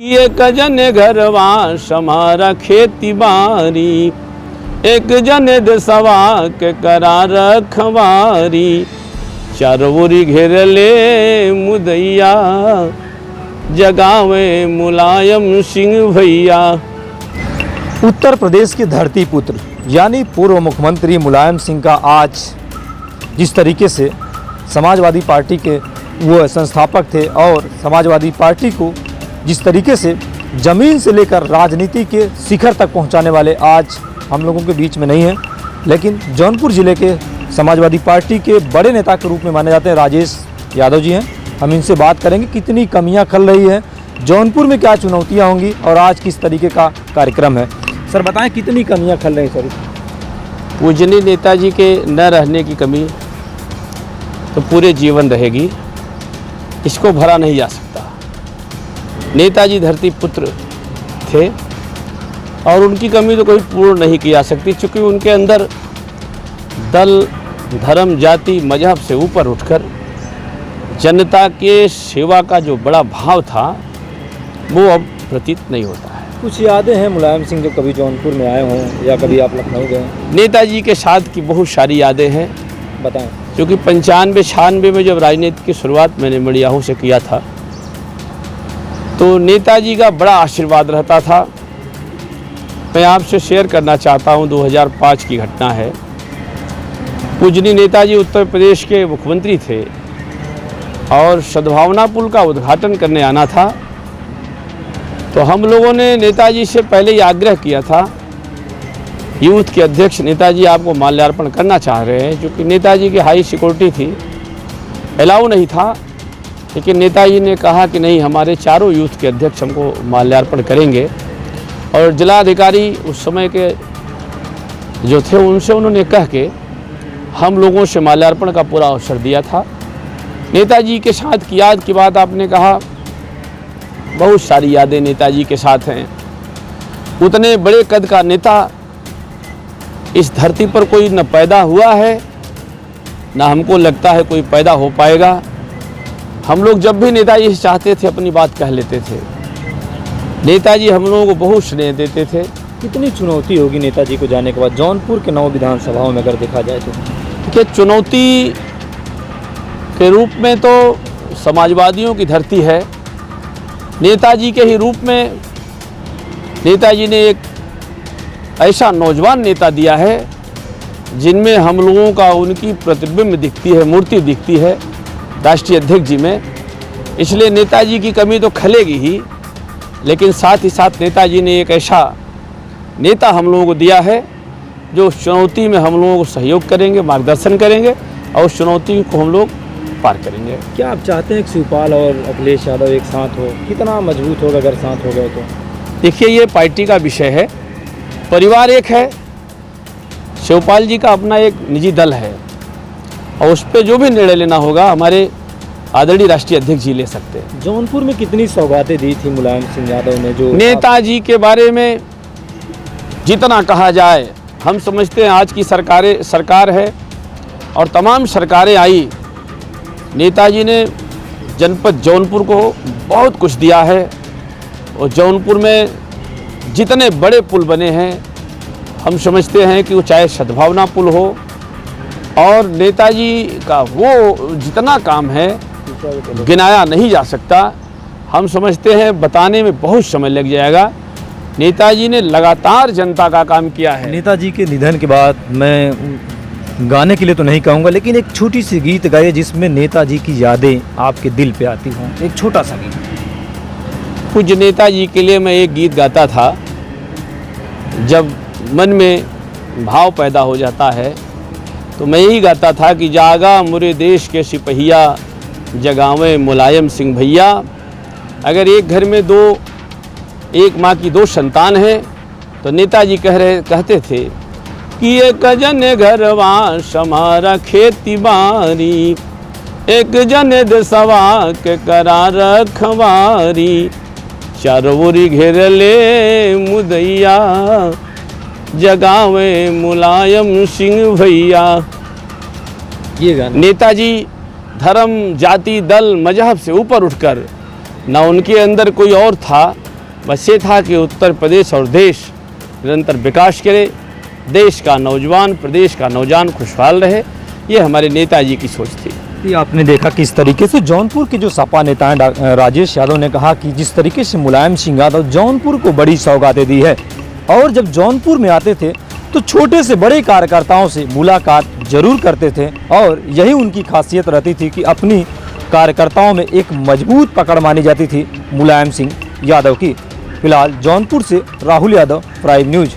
एक जन घरवा समारा खेती बारी, एक जन दसवा के करा रखवारी, चारोरी घेरले मुदैया जगावे मुलायम सिंह भैया। उत्तर प्रदेश के धरती पुत्र यानी पूर्व मुख्यमंत्री मुलायम सिंह का आज जिस तरीके से समाजवादी पार्टी के वो संस्थापक थे और समाजवादी पार्टी को जिस तरीके से ज़मीन से लेकर राजनीति के शिखर तक पहुंचाने वाले आज हम लोगों के बीच में नहीं हैं, लेकिन जौनपुर ज़िले के समाजवादी पार्टी के बड़े नेता के रूप में माने जाते हैं राजेश यादव जी हैं। हम इनसे बात करेंगे कितनी कमियां खल रही है, जौनपुर में क्या चुनौतियां होंगी और आज किस तरीके का कार्यक्रम है। सर बताएं कितनी कमियां खल रही हैं। सर पूजनीय नेताजी के न रहने की कमी तो पूरे जीवन रहेगी, इसको भरा नहीं जा सकता। नेताजी धरती पुत्र थे और उनकी कमी तो कोई पूर्ण नहीं की जा सकती, क्योंकि उनके अंदर दल धर्म जाति मजहब से ऊपर उठकर जनता के सेवा का जो बड़ा भाव था वो अब प्रतीत नहीं होता है। कुछ यादें हैं मुलायम सिंह जब कभी जौनपुर में आए हों या कभी आप लखनऊ गए? नेताजी के साथ की बहुत सारी यादें हैं, बताएं। क्योंकि 95-96 में जब राजनीति की शुरुआत मैंने मड़ियाहू से किया था तो नेताजी का बड़ा आशीर्वाद रहता था। मैं आपसे शेयर करना चाहता हूं, 2005 की घटना है। पूजनीय नेताजी उत्तर प्रदेश के मुख्यमंत्री थे और सद्भावना पुल का उद्घाटन करने आना था, तो हम लोगों ने नेताजी से पहले ही आग्रह किया था, यूथ के अध्यक्ष नेताजी आपको माल्यार्पण करना चाह रहे हैं, क्योंकि नेताजी की हाई सिक्योरिटी थी, अलाउ नहीं था। लेकिन नेताजी ने कहा कि नहीं, हमारे चारों यूथ के अध्यक्ष हमको माल्यार्पण करेंगे। और जिलाधिकारी उस समय के जो थे उनसे उन्होंने कह के हम लोगों से माल्यार्पण का पूरा अवसर दिया था। नेताजी के साथ की याद की बात आपने कहा, बहुत सारी यादें नेताजी के साथ हैं। उतने बड़े कद का नेता इस धरती पर कोई न पैदा हुआ है, न हमको लगता है कोई पैदा हो पाएगा। हम लोग जब भी नेताजी से चाहते थे अपनी बात कह लेते थे। नेताजी हम लोगों को बहुत स्नेह देते थे। कितनी चुनौती होगी नेताजी को जाने के बाद जौनपुर के 9 विधानसभाओं में अगर देखा जाए तो? देखिए, चुनौती के रूप में तो समाजवादियों की धरती है। नेताजी के ही रूप में नेताजी ने एक ऐसा नौजवान नेता दिया है जिनमें हम लोगों का उनकी प्रतिबिंब दिखती है, मूर्ति दिखती है राष्ट्रीय अध्यक्ष जी में। इसलिए नेताजी की कमी तो खलेगी ही, लेकिन साथ ही साथ नेताजी ने एक ऐसा नेता हम लोगों को दिया है जो उस चुनौती में हम लोगों को सहयोग करेंगे, मार्गदर्शन करेंगे और उस चुनौती को हम लोग पार करेंगे। क्या आप चाहते हैं कि शिवपाल और अखिलेश यादव एक साथ हो? कितना मजबूत होगा अगर साथ हो गए तो? देखिए, ये पार्टी का विषय है, परिवार एक है। शिवपाल जी का अपना एक निजी दल है और उस पर जो भी निर्णय लेना होगा हमारे आदरणीय राष्ट्रीय अध्यक्ष जी ले सकते हैं। जौनपुर में कितनी सौगातें दी थी मुलायम सिंह यादव ने? जो नेताजी के बारे में जितना कहा जाए, हम समझते हैं आज की सरकार है और तमाम सरकारें आई, नेताजी ने जनपद जौनपुर को बहुत कुछ दिया है। और जौनपुर में जितने बड़े पुल बने हैं हम समझते हैं कि वो चाहे सद्भावना पुल हो और नेताजी का वो जितना काम है गिनाया नहीं जा सकता। हम समझते हैं बताने में बहुत समय लग जाएगा। नेताजी ने लगातार जनता का काम किया है। नेताजी के निधन के बाद मैं गाने के लिए तो नहीं कहूँगा, लेकिन एक छोटी सी गीत गाइए जिसमें नेताजी की यादें आपके दिल पे आती हों, एक छोटा सा गीत। कुछ नेताजी के लिए मैं एक गीत गाता था, जब मन में भाव पैदा हो जाता है तो मैं यही गाता था कि जागा मुरे देश के सिपहिया जगावे मुलायम सिंह भैया। अगर एक घर में एक माँ की 2 संतान हैं तो नेताजी कहते थे कि एक जन घरवा समारा खेती बारी, एक जन दसवा के करा रखवारी, चारोरी घेरले मुदैया जगावे मुलायम सिंह भैया। ये गाना नेताजी धर्म जाति दल मजहब से ऊपर उठकर, ना उनके अंदर कोई और था बस ये था कि उत्तर प्रदेश और देश निरंतर विकास करे, देश का नौजवान, प्रदेश का नौजवान खुशहाल रहे, ये हमारे नेताजी की सोच थी। ये आपने देखा किस तरीके से जौनपुर के जो सपा नेता हैं राजेश यादव ने कहा कि जिस तरीके से मुलायम सिंह यादव जौनपुर को बड़ी सौगातें दी है और जब जौनपुर में आते थे तो छोटे से बड़े कार्यकर्ताओं से मुलाकात जरूर करते थे और यही उनकी खासियत रहती थी कि अपनी कार्यकर्ताओं में एक मजबूत पकड़ मानी जाती थी मुलायम सिंह यादव की। फिलहाल जौनपुर से राहुल यादव, प्राइम न्यूज।